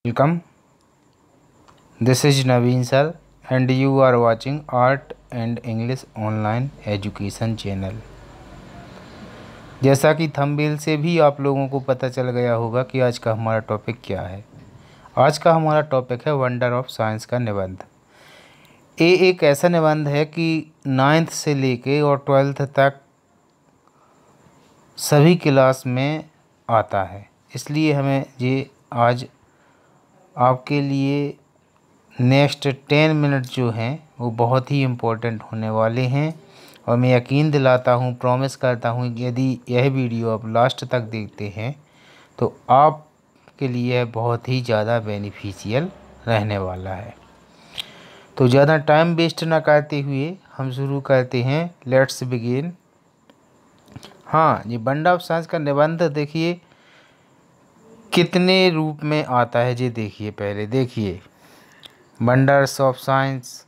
Welcome. This is Naveen sir and you are watching Art and English Online Education Channel. जैसा कि thumbnail से भी आप लोगों को पता चल गया होगा कि आज का हमारा टॉपिक क्या है। आज का हमारा टॉपिक है वंडर ऑफ साइंस का निबंध। ये एक ऐसा निबंध है कि 9th से लेके और 12th तक सभी क्लास में आता है, इसलिए हमें ये आज आपके लिए नेक्स्ट 10 मिनट जो हैं वो बहुत ही इम्पोर्टेंट होने वाले हैं। और मैं यकीन दिलाता हूँ, प्रॉमिस करता हूँ, यदि यह वीडियो आप लास्ट तक देखते हैं तो आपके लिए बहुत ही ज़्यादा बेनिफिशियल रहने वाला है। तो ज़्यादा टाइम वेस्ट ना करते हुए हम शुरू करते हैं। Let's begin. हाँ, ये वंडर ऑफ साइंस का निबंध देखिए कितने रूप में आता है। ये देखिए, पहले देखिए वंडर्स ऑफ साइंस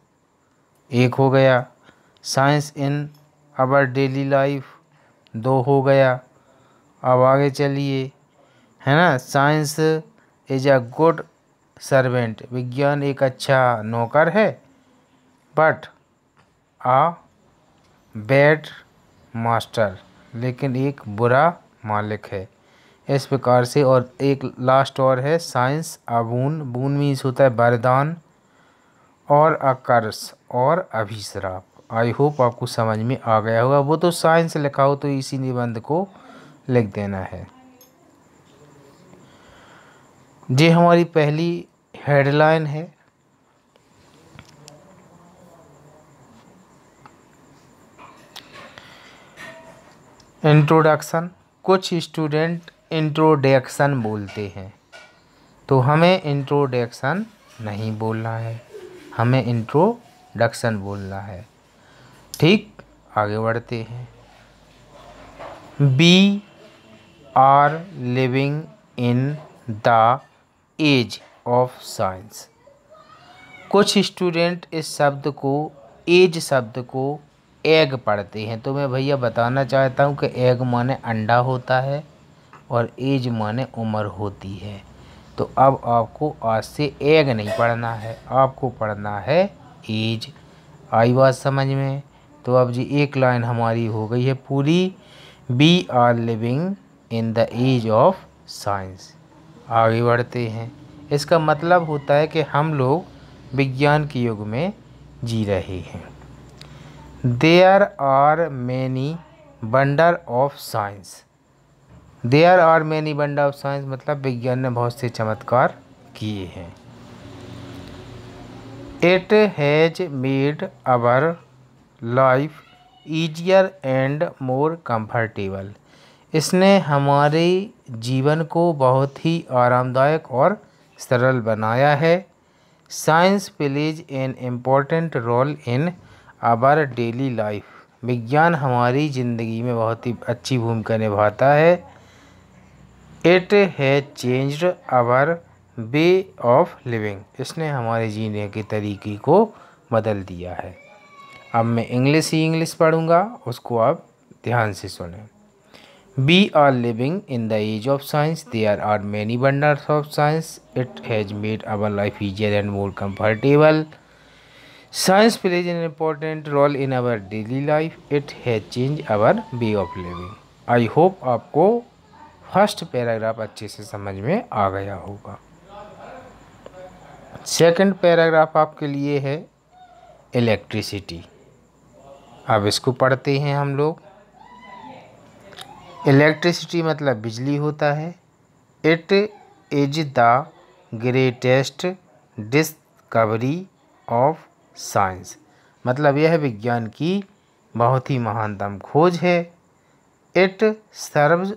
एक हो गया, science in our daily life 2 हो गया। अब आगे चलिए, है ना। Science is a good servant, विज्ञान एक अच्छा नौकर है, बट आ बैड मास्टर, लेकिन एक बुरा मालिक है। इस प्रकार से। और एक लास्ट और है, साइंस अबून, बून मीन्स होता है वरदान, और अकर्स और अभिश्राप। आई होप आपको समझ में आ गया होगा। वो तो साइंस लिखा हो तो इसी निबंध को लिख देना है। ये हमारी पहली हेडलाइन है। इंट्रोडक्शन। कुछ स्टूडेंट इंट्रोडक्शन बोलते हैं, तो हमें इंट्रोडक्शन नहीं बोलना है, हमें इंट्रोडक्शन बोलना है। ठीक, आगे बढ़ते हैं। We are living in the age of science. कुछ स्टूडेंट इस शब्द को, एज शब्द को एग पढ़ते हैं, तो मैं भैया बताना चाहता हूँ कि एग माने अंडा होता है और एज माने उम्र होती है। तो अब आपको आज से एग नहीं पढ़ना है, आपको पढ़ना है एज। आई बात समझ में? तो अब जी एक लाइन हमारी हो गई है पूरी। We are living in the age of science. आगे बढ़ते हैं। इसका मतलब होता है कि हम लोग विज्ञान के युग में जी रहे हैं। There are many wonder of science. There are many wonder of science मतलब विज्ञान ने बहुत से चमत्कार किए हैं। It has made our life easier and more comfortable. इसने हमारे जीवन को बहुत ही आरामदायक और सरल बनाया है। Science plays an important role in our daily life. विज्ञान हमारी ज़िंदगी में बहुत ही अच्छी भूमिका निभाता है। It has changed our way of living. इसने हमारे जीने के तरीके को बदल दिया है। अब मैं इंग्लिश पढ़ूंगा, उसको आप ध्यान से सुनें। We are living in the age of science. There are many wonders of science. It has made our life easier and more comfortable. Science plays an important role in our daily life. It has changed our way of living. I hope आपको first paragraph अच्छे से समझ में आ गया होगा। Second paragraph आपके लिए है इलेक्ट्रिसिटी। अब इसको पढ़ते हैं हम लोग। इलेक्ट्रिसिटी मतलब बिजली होता है। It is the greatest discovery of science मतलब यह विज्ञान की बहुत ही महानतम खोज है। It serves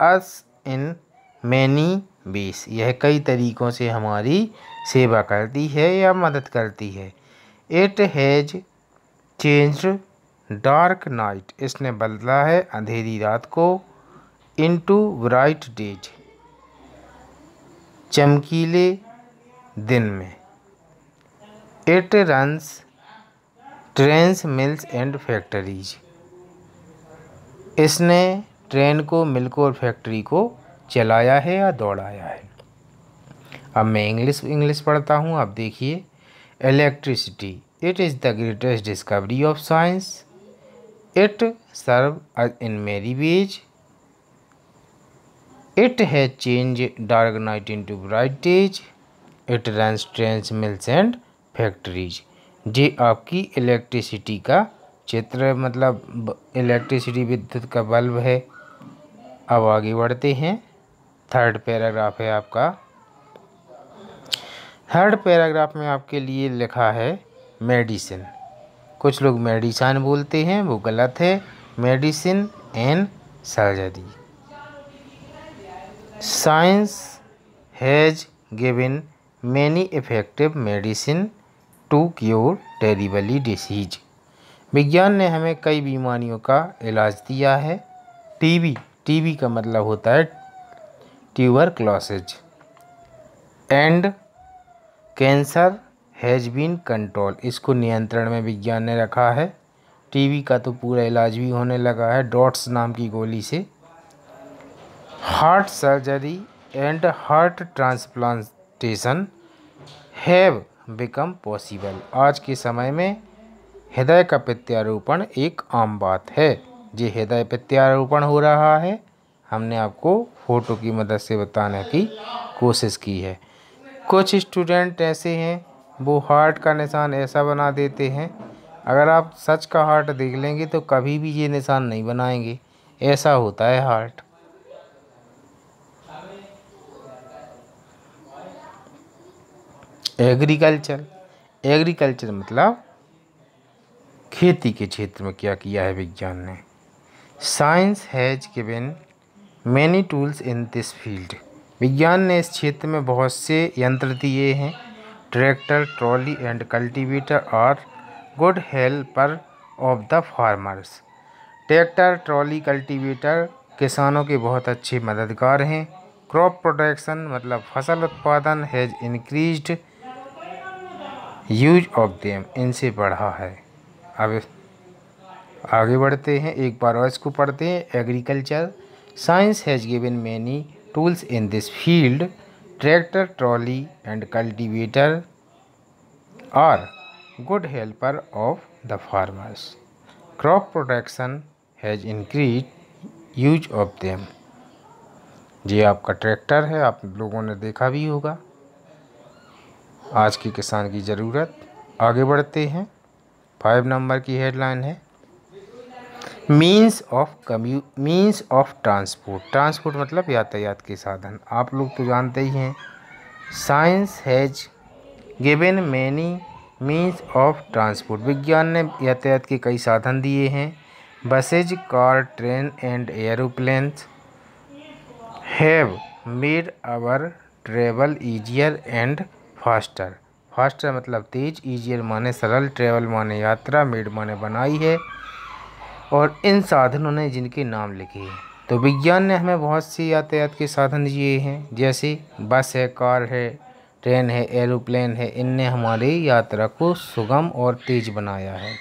us in many ways. यह कई तरीक़ों से हमारी सेवा करती है या मदद करती है। It has changed dark night. इसने बदला है अंधेरी रात को इनटू ब्राइट डेज, चमकीले दिन में। It runs trains, mills and factories. इसने ट्रेन को, मिल को और फैक्ट्री को चलाया है या दौड़ाया है। अब मैं इंग्लिश पढ़ता हूँ। आप देखिए, electricity it is the greatest discovery of science. It serve in many ways. It has change dark night into bright days. It runs trains, mills and factories. ये आपकी इलेक्ट्रिसिटी का चित्र है, मतलब इलेक्ट्रिसिटी विद्युत का बल्ब है। अब आगे बढ़ते हैं। थर्ड पैराग्राफ है आपका। थर्ड पैराग्राफ में आपके लिए लिखा है मेडिसिन। कुछ लोग मेडिसन बोलते हैं, वो गलत है। Medicine and surgery. Science has given many effective medicine to cure terribly disease. विज्ञान ने हमें कई बीमारियों का इलाज दिया है। टीबी का मतलब होता है tuberculosis. And cancer has been control, इसको नियंत्रण में विज्ञान ने रखा है। टीबी का तो पूरा इलाज भी होने लगा है डॉट्स नाम की गोली से। Heart surgery and heart transplantation have become possible. आज के समय में हृदय का प्रत्यारोपण एक आम बात है। ये हृदय प्रत्यारोपण हो रहा है, हमने आपको फोटो की मदद से बताने की कोशिश की है। कुछ स्टूडेंट ऐसे हैं, वो हार्ट का निशान ऐसा बना देते हैं, अगर आप सच का हार्ट देख लेंगे तो कभी भी ये निशान नहीं बनाएंगे। ऐसा होता है हार्ट। एग्रीकल्चर मतलब खेती के क्षेत्र में क्या किया है विज्ञान ने। Science has given many tools in this field. विज्ञान ने इस क्षेत्र में बहुत से यंत्र दिए हैं। Tractor, trolley and cultivator are good helper of the farmers. Tractor, trolley, cultivator किसानों के बहुत अच्छे मददगार हैं। क्रॉप प्रोडक्शन मतलब फसल उत्पादन has increased use of them, इनसे बढ़ा है। अब आगे बढ़ते हैं, एक बार और इसको पढ़ते हैं। Agriculture science has given many tools in this field. Tractor, trolley and cultivator are good helper of the farmers. Crop production has increase use of them. ये आपका ट्रैक्टर है, आप लोगों ने देखा भी होगा। आज के किसान की ज़रूरत। आगे बढ़ते हैं। 5 नंबर की हेडलाइन है मीन्स ऑफ ट्रांसपोर्ट मतलब यातायात के साधन। आप लोग तो जानते ही हैं। Science has given many means of transport. विज्ञान ने यातायात के कई साधन दिए हैं। Buses, car, train and aeroplanes have made our travel easier and faster. Faster मतलब तेज, ईजियर माने सरल, ट्रेवल माने यात्रा, मेड माने बनाई है। और इन साधनों ने जिनके नाम लिखे हैं। तो विज्ञान ने हमें बहुत से यातायात के साधन दिए हैं, जैसे बस है, कार है, ट्रेन है, एरोप्लेन है। इनने हमारी यात्रा को सुगम और तेज बनाया है।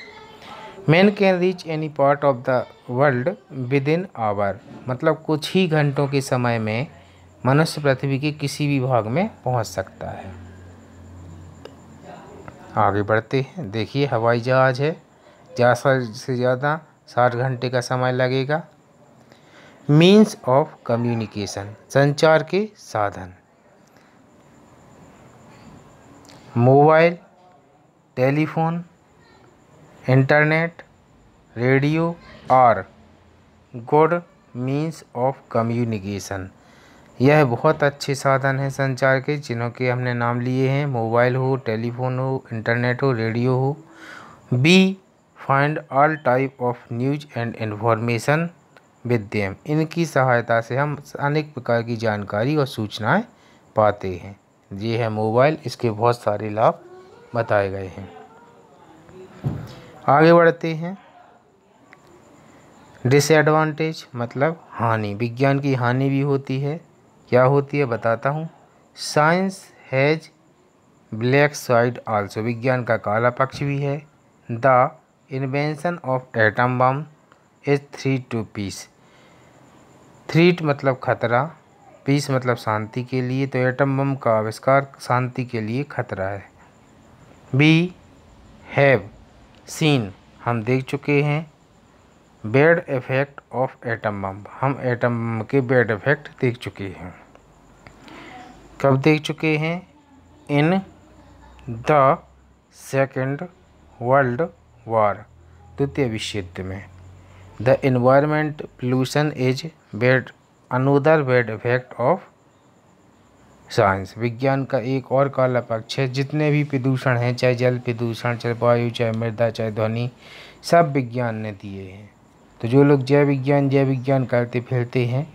Man can reach any part of the world within hour, मतलब कुछ ही घंटों के समय में मनुष्य पृथ्वी के किसी भी भाग में पहुंच सकता है। आगे बढ़ते हैं। देखिए, हवाई जहाज़ है, ज़्यादा से ज़्यादा 60 घंटे का समय लगेगा। मीन्स ऑफ कम्युनिकेशन संचार के साधन। मोबाइल, टेलीफोन, इंटरनेट, रेडियो और गुड मीन्स ऑफ कम्युनिकेशन। यह बहुत अच्छे साधन हैं संचार के, जिन्हों के हमने नाम लिए हैं। मोबाइल हो, टेलीफोन हो, इंटरनेट हो, रेडियो हो। We find all type of news and information with them. इनकी सहायता से हम अनेक प्रकार की जानकारी और सूचनाएं पाते हैं। ये है मोबाइल, इसके बहुत सारे लाभ बताए गए हैं। आगे बढ़ते हैं। डिसएडवांटेज मतलब हानि। विज्ञान की हानि भी होती है। क्या होती है बताता हूँ। Science has black side also, विज्ञान का काला पक्ष भी है। The invention of atom bomb is threat to peace. Threat मतलब खतरा, पीस मतलब शांति के लिए, तो एटम बम का आविष्कार शांति के लिए खतरा है। बी हैव सीन, हम देख चुके हैं। बैड इफेक्ट ऑफ एटम बम, हम एटम बम के बैड इफेक्ट देख चुके हैं। कब देख चुके हैं? In the second world war, द्वितीय विश्व युद्ध में। The environment pollution is bad, another bad effect of science, विज्ञान का एक और काला पक्ष है। जितने भी प्रदूषण हैं, चाहे जल प्रदूषण, चाहे वायु, चाहे मृदा, चाहे ध्वनि, सब विज्ञान ने दिए हैं। तो जो लोग जय विज्ञान करते फिरते हैं,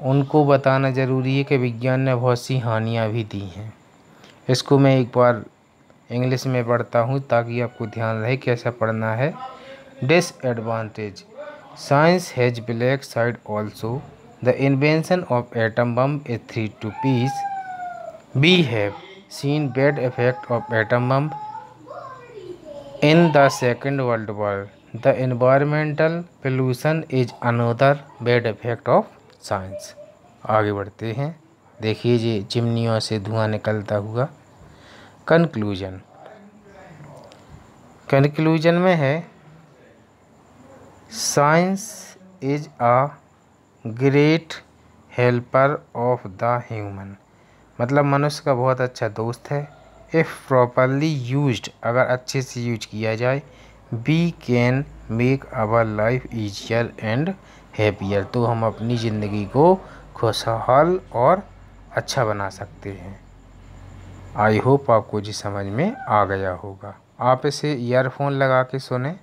उनको बताना ज़रूरी है कि विज्ञान ने बहुत सी हानियाँ भी दी हैं। इसको मैं एक बार इंग्लिश में पढ़ता हूँ ताकि आपको ध्यान रहे कैसा पढ़ना है। Disadvantage, science has black side also, the invention of atom bomb is threat to peace. We have seen bad effect of atom bomb in the Second World War. The environmental pollution is another bad effect of science. आगे बढ़ते हैं। देखिए जी, चिमनियों से धुआं निकलता हुआ। Conclusion में है, science is a great helper of the human, मतलब मनुष्य का बहुत अच्छा दोस्त है। इफ़ प्रॉपरली यूज्ड, अगर अच्छे से यूज किया जाए, we can make our life easier and happier, तो हम अपनी ज़िंदगी को खुशहाल और अच्छा बना सकते हैं। आई होप आपको जी समझ में आ गया होगा। आप इसे ईयरफोन लगा के सुने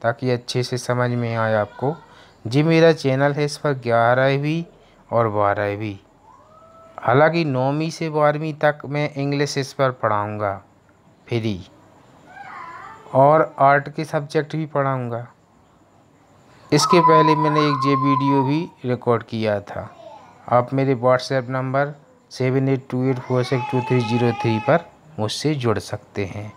ताकि अच्छे से समझ में आए आपको। जी मेरा चैनल है, इस पर 11वीं और 12वीं, हालांकि 9वीं से 12वीं तक मैं इंग्लिश इस पर पढ़ाऊँगा फ्री, और आर्ट के सब्जेक्ट भी पढ़ाऊँगा। इसके पहले मैंने एक ये वीडियो भी रिकॉर्ड किया था। आप मेरे व्हाट्सएप नंबर 7828462303 पर मुझसे जुड़ सकते हैं।